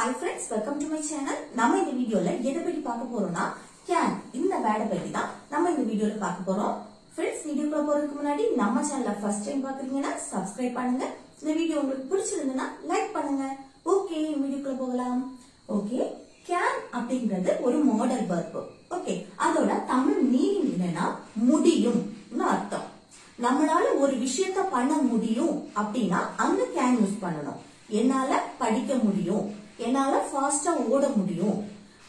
Hi friends, welcome to my channel. நம்ம இந்த வீடியோல எதை பத்தி பார்க்க போறோம்னா can இந்த வேர்டை பத்தி தான் நம்ம இந்த வீடியோல பார்க்க போறோம். Friends, வீடியோக்குள்ள போறதுக்கு முன்னாடி நம்ம சேனலை ஃபர்ஸ்ட் டைம் பாக்குறீங்கன்னா Subscribe பண்ணுங்க. இந்த வீடியோ உங்களுக்கு பிடிச்சிருந்தா லைக் பண்ணுங்க. ஓகே, வீடியோக்குள்ள போகலாம். ஓகே, can அப்படிங்கிறது ஒரு மாடல் வெர்ப். ஓகே, அதோட தமிழ் மீனிங் என்னன்னா முடியும்னு அர்த்தம். நம்மளால ஒரு விஷயத்தை பண்ண முடியும் அப்படின்னா அங்க can யூஸ் பண்ணணும். என்னால படிக்க முடியும், என்னால ஃபாஸ்டா ஓட முடியும்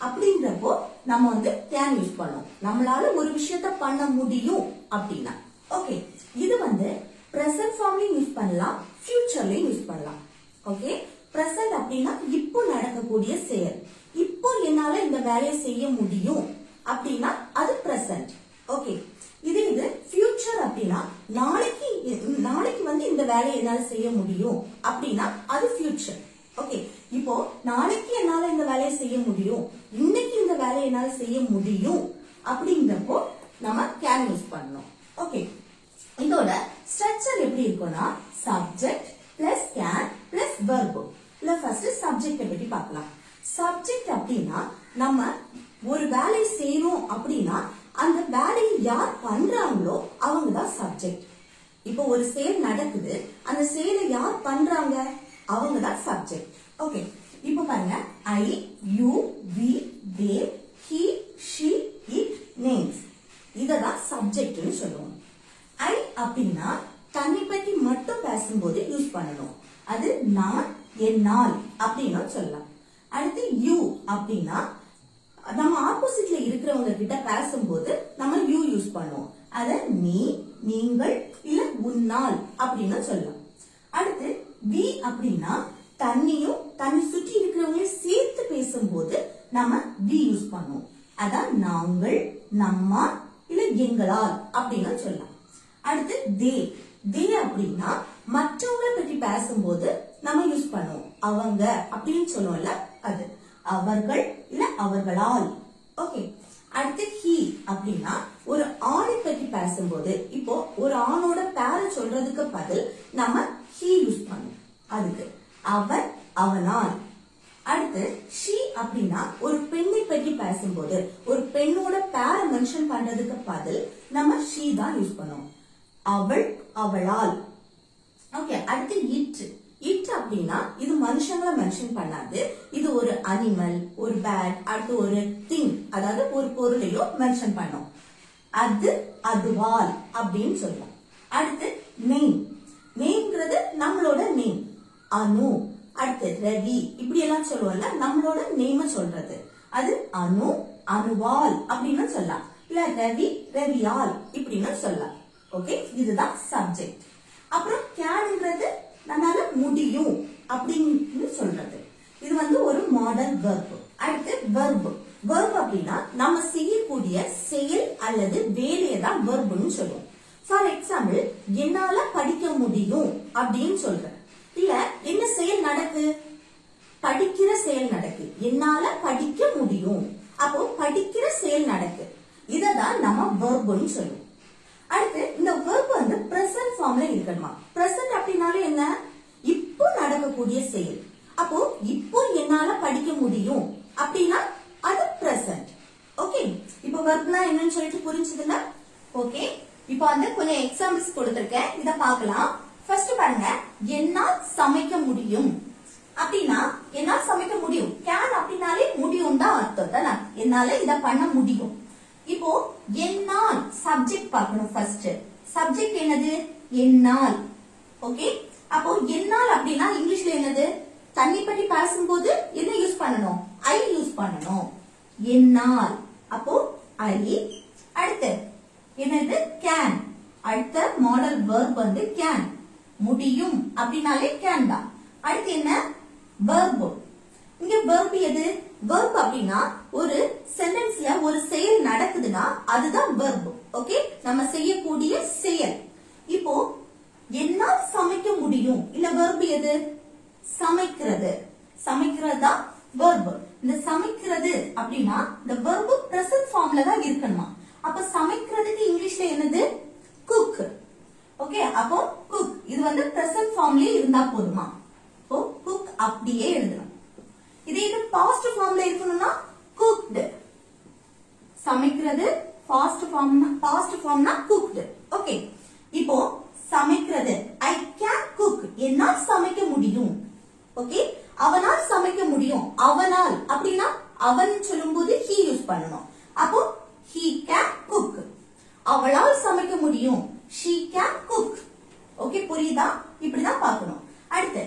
அப்படின்றப்போ நம்ம can யூஸ் பண்ணோம். நம்மளால ஒரு விஷயத்த பண்ண முடியும் அப்படின்னா. ஓகே, இது present ஃபார்ம்லயும் யூஸ் பண்ணலாம், ஃபியூச்சர்லயும் யூஸ் பண்ணலாம். ஓகே, present அப்படின்னா இப்போ நடக்கக்கூடிய செயல். இப்போ என்னால இந்த வேலையை செய்ய முடியும் அப்படின்னா அது present. ஓகே, இது ஃபியூச்சர் அப்படின்னா நாளைக்கு இந்த வேலையை என்னால செய்ய முடியும் அப்படின்னா அது ஃபியூச்சர். ஓகே, இப்போ நாளைக்கு என்னால இந்த வேலையை செய்ய முடியும், இன்னைக்கு இந்த வேலையை என்னால செய்ய முடியும் அப்படிங்கிறப்போ நம்ம can யூஸ் பண்ணணும். ஓகே, இதோட ஸ்ட்ரக்சர் எப்படி இருக்கும்னா subject plus can plus verb. இல்ல ஃபர்ஸ்ட் சப்ஜெக்ட் பத்தி பார்க்கலாம். சப்ஜெக்ட் அப்படின்னா நம்ம ஒரு வேலை செய்யணும் அப்படின்னா அந்த வேலையை யார் பண்றாங்களோ அவங்க தான் சப்ஜெக்ட். இப்போ ஒரு செயல் நடக்குது, அந்த செயலை யார் பண்றாங்க அவங்க தான் சப்ஜெக்ட். ஓகே, இப்போ பாருங்க, I, you, we, they, he, she, it, names. இததான் சப்ஜெக்ட்னு சொல்லுவோம். ஐ அப்படின்னா தன்னை பத்தி மட்டும் பேசும்போது யூஸ் பண்ணணும். அது நான், என்னால் அப்படின்னு சொல்லலாம். அடுத்து யூ அப்படின்னா நம்ம ஆப்போசிட்ல இருக்கிறவங்க கிட்ட பேசும்போது நம்ம யூ யூஸ் பண்ணுவோம். அத நீ, நீங்கள், இல்ல உன்னால் அப்படின்னு சொல்லலாம். அடுத்து வி அப்படின்னா தன்னையும் தன்னை சுற்றி இருக்கிறவங்களையும் சேர்த்து பேசும்போது நம்ம வி யூஸ் பண்ணுவோம். அதான் நாங்கள், நம்மா, இல்ல எங்களால் அப்படின்னு சொல்லலாம். அடுத்து தே அப்படின்னா மற்றவங்களை பற்றி பேசும்போது நம்ம யூஸ் பண்ணுவோம். அவங்க அப்படின்னு சொல்லுவோம்ல, அது அவர்கள் இல்ல அவர்களால். ஓகே, அடுத்து ஹி அப்படின்னா ஒரு ஆணை பற்றி பேசும்போது இப்போ ஒரு ஆணோட பேரை சொல்றதுக்கு பதில் நம்ம ஹி யூஸ் பண்ணுவோம். அதுக்கு அவன், அவனால். அடுத்து ஷி அப்படின்னா ஒரு பெண்ணை பற்றி பேசும்போது ஒரு பெண்ணோட பேரை மென்ஷன் பண்றதுக்கு பதில் நம்ம ஷி தான் யூஸ் பண்ணுவோம். அவள், அவளால். ஓகே, அடுத்து இட் அப்படின்னா இது மனுஷங்களை மென்ஷன் பண்ணாது. இது ஒரு அனிமல், ஒரு பேட், அடுத்து ஒரு திங், அதாவது ஒரு பொருளையோ மென்ஷன் பண்ணும். அது, அதுவால் அப்படின்னு சொல்லுவோம். அடுத்து நேம்ங்கிறது நம்மளோட நேம். அனு, அடுத்து ரவி, இப்படி எல்லாம் சொல்லுவோம்ல, நம்மளோட நேம சொல்றது. அது அனு, அனுவால் அப்படின்னு சொல்லலாம். இல்ல ரவி, ரவியால் இப்படின்னு சொல்லலாம். ஓகே, இதுதான் சப்ஜெக்ட். அப்புறம் கேன்ங்கிறது நம்மளால முடியும் அப்படின்னு சொல்றது. இது ஒரு மாடல் வெர்ப். அடுத்து வெர்ப் அப்படின்னா நம்ம செய்யக்கூடிய செயல் அல்லது வேலையை தான் வெர்ப்னு சொல்லுவோம். ஃபார் எக்ஸாம்பிள், என்னால படிக்க முடியும் அப்படின்னு சொல்றேன். இல்ல என்ன செயல் நடக்கு? படிக்கிற செயல் நடக்கு. என்னால படிக்க முடியும், அப்போ படிக்கிற செயல் நடக்கு. இததான் நம்ம வெர்ப்னு சொல்லுவோம். அடுத்து இந்த வெர்ப் பிரசன்ட் ஃபார்ம்ல இருக்கணுமா? பிரசன்ட் அப்படின்னாலே என்ன? இப்போ நடக்கக்கூடிய செயல். அப்போ இப்போ என்னால படிக்க முடியும் அப்படின்னா அது பிரசன்ட். ஓகே, இப்போ வெர்ப்னா என்னன்னு சொல்லிட்டு புரிஞ்சதுல? ஓகே, இப்போ கொஞ்சம் எக்ஸாம்பிள்ஸ் கொடுத்திருக்கேன், இத பார்க்கலாம். ஃபர்ஸ்ட் பாருங்க, என்னால் சமைக்க முடியும் அப்படின்னா என்னால் சமைக்க முடியும். கேன் அப்படின்னாலே முடியும் தான் அர்த்தம் தானே. என்னால இத பண்ண முடியும். இப்போ என்னால் சப்ஜெக்ட் பார்க்கணும். ஃபர்ஸ்ட் சப்ஜெக்ட் என்னது? என்னால். ஓகே, அப்போ என்னால் அப்படின்னா இங்கிலீஷ்ல என்னது? தன்னை பற்றி பேசும்போது என்ன யூஸ் பண்ணணும்? ஐ யூஸ் பண்ணணும். என்னால், அப்போ ஐ. அடுத்து என்னது? கேன். அடுத்த மாடல் வெர்ப் கேன். முடியும் அப்படின்னாலே கேன் தான். அடுத்து என்ன? வெர்ப். இங்க வெர்ப் எது? வெர்ப் அப்படின்னா ஒரு சென்டென்ஸ்ல ஒரு செயல் நடக்குதுன்னா அதுதான் வெர்ப். ஓகே, நம்ம செய்யக்கூடிய செயல். இப்போ என்னால் சமைக்க முடியும், இல்ல வெர்ப் எது? சமைக்கிறது. சமைக்கிறது தான் வெர்ப். இந்த சமைக்கிறது அப்படின்னா இந்த வெர்ப் பிரசன்ட் ஃபார்ம்ல தான் இருக்கணுமா? அப்ப சமைக்கிறதுக்கு இங்கிலீஷ்ல என்னது? குக். ஓகே, அப்போ குக் இது பிரசன்ட் ஃபார்ம்லயே இருந்தா போதுமா? குக் அப்படியே எழுதணும். இதே இது பாஸ்ட் ஃபார்ம்ல இருக்கணும்னா cooked. சமைக்கிறது பாஸ்ட் ஃபார்ம்னா cooked. ஓகே, இப்போ சமைக்கிறது I can cook. என்னால் சமைக்க முடியும். ஓகே, அவனால் சமைக்க முடியும். அவனால் அப்படின்னா அவன் சொல்லும்போது he யூஸ் பண்ணணும். அப்போ he can cook. அவளால் சமைக்க முடியும். she can cook. ஓகே, புரியுதா? இப்படிதான் பார்க்கணும். அடுத்து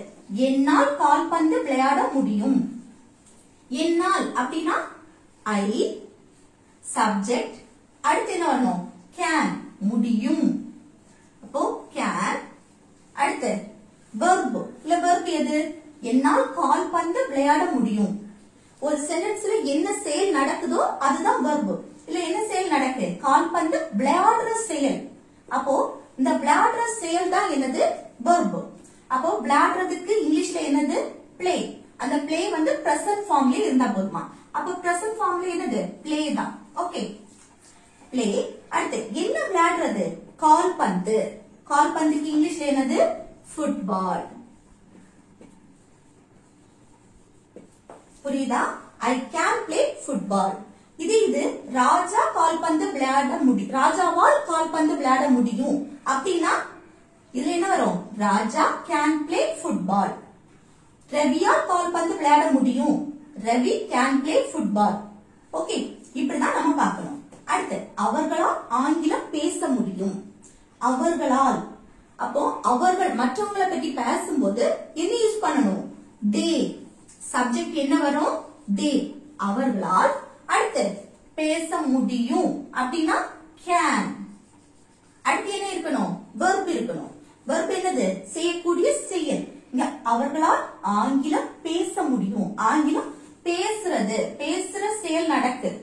என்னால் கால்பந்து விளையாட முடியும். என்னால் அப்படின்னா I சப்ஜெக்ட். அடுத்து என்ன வரணும்? can முடியும். அப்போ can. அடுத்து verb. இல்ல verb எது? என்னால் கால்பந்து விளையாட முடியும். ஒரு சென்டென்ஸ்ல என்ன செயல் நடக்குதோ அதுதான் verb. இல்ல என்ன செயல் நடக்கு? கால்பந்து விளையாடுற செயல். அப்போ இந்த விளையாடுற செயல் தான் என்னது? verb. அப்போ விளையாடுறதுக்கு இங்கிலீஷ்ல என்னது? play. அந்த play வந்து present formல இருந்தா போதுமா? அப்போ present formல என்னது? play தான். Okay, play. அடுத்து என்ன விளையாடுறது? கால்பந்து. கால்பந்துக்கு இங்கிலீஷ்ல என்னது? football. புரியுதா? I can play football. இது ராஜா கால்பந்து விளையாட முடியும். ராஜாவால் கால்பந்து விளையாட முடியும் அப்படின்னா இதுல என்ன வரும்? ராஜா can play football. ரவியால் கால்பந்து விளையாட முடியும். Ravi can play football. Okay, இப்படிதான் நம்ம பார்க்கணும். அடுத்து அவர்களால் ஆங்கிலம் பேச முடியும். அவர்களால். அப்போ அவர்கள் மற்றவங்களை பற்றி பேசும்போது என்ன யூஸ் பண்ணணும்? they. சப்ஜெக்ட் என்ன வரும்? they. அவர்களால். அடுத்து பேச முடியும் அப்படின்னா can. அடுத்து என்ன இருக்கணும்? verb இருக்கணும். verb என்னது? செய்யக்கூடிய செயல். இங்க அவர்களால் ஆங்கிலம் பேச முடியும். ஆங்கிலம் பேசுறது. பேசுற செயல் நடக்குது.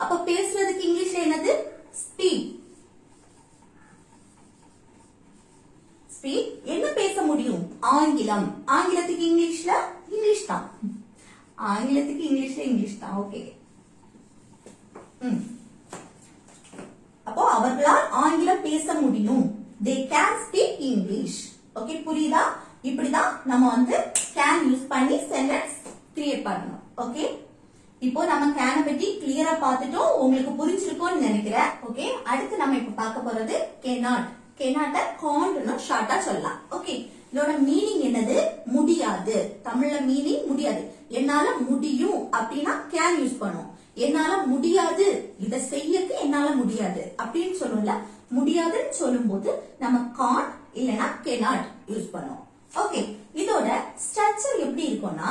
அப்ப பேசுறதுக்கு இங்கிலீஷ்ல என்னது? speak. speak. என்ன பேச முடியும்? ஆங்கிலம். ஆங்கிலத்துக்கு இங்கிலீஷ்ல இங்கிலீஷ் தான். ஆங்கிலத்துக்கு இங்கிலீஷ்ல இங்கிலீஷ் தான். ஓகே, அப்போ அவர்களால் ஆங்கிலம் பேச முடியும். they can speak English. Okay, புரியுதா? இப்படிதான் நம்ம வந்து can யூஸ் பண்ணி சென்டென்ஸ் கிரியேட் பண்ணணும். ஓகே, இப்போ நம்ம can பத்தி கிளியரா பார்த்துட்டோம். உங்களுக்கு புரிஞ்சிருக்கும்னு நினைக்கிறேன். ஓகே, அடுத்து நம்ம இப்ப பார்க்க போறது cannot. cannot can't ஷார்ட்டா சொல்லலாம். ஓகே, இதோட மீனிங் என்னது? முடியாது. தமிழ்ல மீனிங் முடியாது. என்னால முடியும் அப்படின்னா can யூஸ் பண்ணும். என்னால முடியாது, இத செய்யறது என்னால முடியாது அப்படின்னு சொல்லும்ல. முடியாதுன்னு சொல்லும் போது நம்ம can't இல்லனா cannot யூஸ் பண்ணுவோம். ஓகே, இதோட ஸ்ட்ரக்சர் எப்படி இருக்கும்னா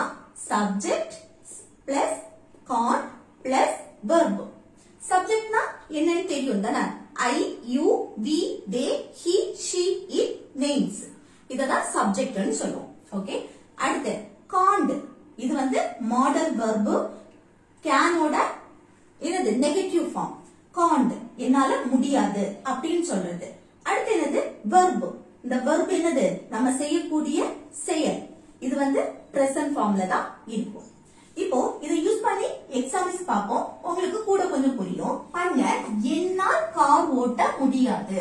subject plus can't plus verb. சப்ஜெக்ட்னா என்னன்னு தெரியும் தானே? I, you, we, they, he, she, it, names. இததான் சப்ஜெக்ட்னு சொல்லுவோம். ஓகே, அடுத்து can't. இது வந்து மாடல் verb. canோட என்னது? Negative form. can't என்னால முடியாது அப்படின்னு சொல்றது. அடுத்து என்னது? verb. இந்த verb என்னது? நம்ம செய்யக்கூடிய செயல். இது வந்து present ஃபார்ம்ல தான் இருக்கும். இப்போ இதை யூஸ் பண்ணி எக்ஸாம்பிள்ஸ் பார்ப்போம். உங்களுக்கு கூட கொஞ்சம் புரியும். பாருங்க, என்னால் கார் ஓட்ட முடியாது.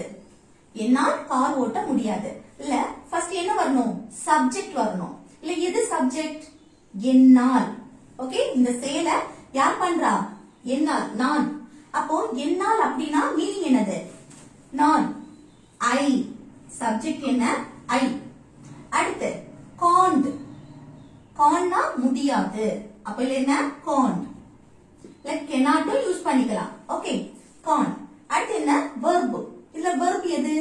என்னால் கார் ஓட்ட முடியாது. இல்ல ஃபர்ஸ்ட் என்ன வரணும்? சப்ஜெக்ட் வரணும். இல்ல எது சப்ஜெக்ட்? என்னால். ஓகே, இந்த செயலை யார் பண்றா? என்னால், நான். அப்போ என்னால் அப்படின்னா மீனிங் என்னது? நான். I. சப்ஜெக்ட் என்ன? I. அடுத்து can't. can't முடியாது. அப்ப இல்ல என்ன? can't. இல்ல cannot யூஸ் பண்ணிக்கலாம். Okay, can't. அடுத்து என்ன? verb. இல்ல verb எது?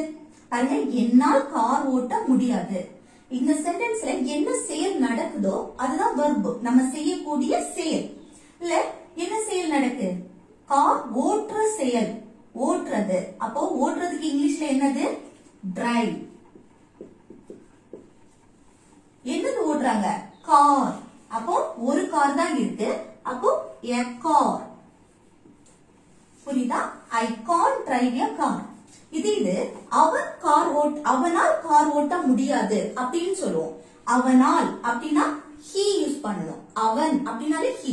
பாருங்க, என்னால் கார் ஓட்ட முடியாது. இந்த சென்டென்ஸ்ல என்ன செயல் நடக்குதோ அதுதான் verb. நம்ம செய்யக்கூடிய செயல். இல்ல என்ன செயல் நடக்கு? கார் ஓட்டுற செயல். ஓட்டுறது. அப்போ ஓட்டுறதுக்கு இங்கிலீஷ்ல என்னது? டிரைவ். என்னது ஓட்டுறாங்க? கார். அப்போ ஒரு கார் தான் இருக்கு. அப்போ a car. புரியுதா? I can't drive a car. இது அவனால் கார் ஓட்ட முடியாது அப்படின்னு சொல்லுவோம். அவனால் அப்படின்னா he யூஸ் பண்ணணும். அவன் அப்படின்னாலே he.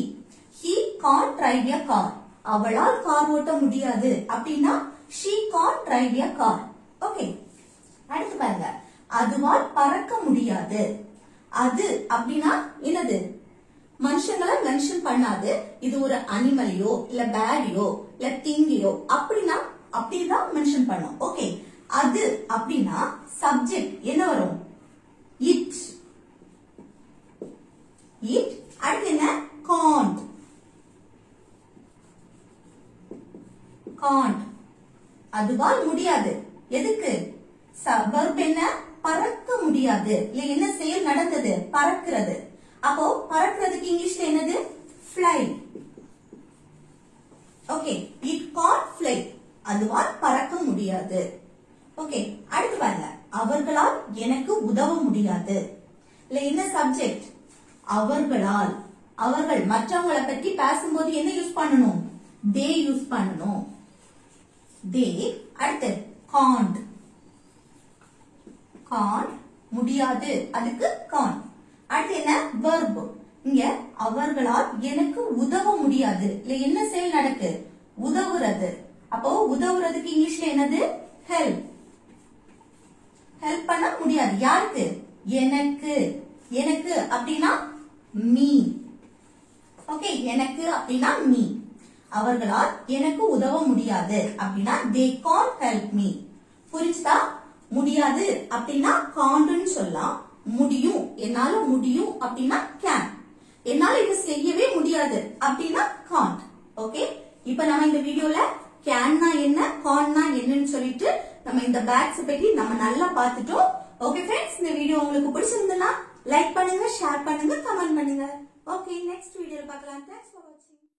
He can't drive a car. அவளால் கார் ஓட்ட முடியாது அப்படின்னா she can't drive a car. Okay, அடுத்து பாருங்க, அதுவால் பறக்க முடியாது. அது அப்படின்னா என்னது? மனுஷங்களை மென்ஷன் பண்ணாது இது ஒரு அனிமலையோ இல்ல பேடியோ இல்ல திங்கியோ அப்படின்னா அப்படிதான் மென்ஷன் பண்ணும். ஓகே, அது அப்படின்னா சப்ஜெக்ட் என்ன வரும்? இட். இட் அடுத்து என்ன? காண்ட். காண்ட் அதுவால் முடியாது. எதுக்கு? வெர்ப் என்ன? பறக்க முடியாது. இல்ல என்ன செயல் நடந்தது? பறக்கிறது. அப்போ பறக்கிறதுக்கு இங்கிலீஷ்ல என்னது? fly. Okay, it can't fly. அதுவால் பறக்க முடியாது. ஓகே, அடுத்து பாருங்க. அவர்களால் எனக்கு உதவ முடியாது. இல்ல என்ன சப்ஜெக்ட்? அவர்களால். அவர்கள் மற்றவங்களை பற்றி பேசும்போது என்ன யூஸ் பண்ணணும்? they யூஸ் பண்ணணும். they அடுத்து can't. can't முடியாது, அதுக்கு can't. அடுத்து என்ன? verb. இங்க அவர்களால் எனக்கு உதவ முடியாது. இல்ல என்ன செயல் நடக்கு? உதவுறது. அப்போ உதவுறதுக்கு இங்கிலீஷ்ல என்னது? help. help பண்ண முடியாது. யாருக்கு? எனக்கு. எனக்கு அப்படின்னா me. ஓகே, எனக்கு அப்படின்னா me. அவர்களால் எனக்கு உதவ முடியாது அப்படின்னா they can't help me. புரிஞ்சுதா? முடியாது அப்படின்னா can't சொல்லலாம். முடியும், என்னால முடியும் அப்படின்னா can. என்னால இது செய்யவே முடியாது அப்படின்னா can't. ஓகே, இப்ப நம்ம இந்த வீடியோல canனா என்ன, can'னா என்னன்னு சொல்லிட்டு நம்ம இந்த பேட்ஸ் பத்தி நம்ம நல்லா பார்த்துட்டோம். ஓகே ஃப்ரெண்ட்ஸ், இந்த வீடியோ உங்களுக்கு பிடிச்சிருந்தா லைக் பண்ணுங்க, ஷேர் பண்ணுங்க, கமெண்ட் பண்ணுங்க. ஓகே, நெக்ஸ்ட் வீடியோல பார்க்கலாம். தேங்க்ஸ் ஃபார் வாட்சிங்.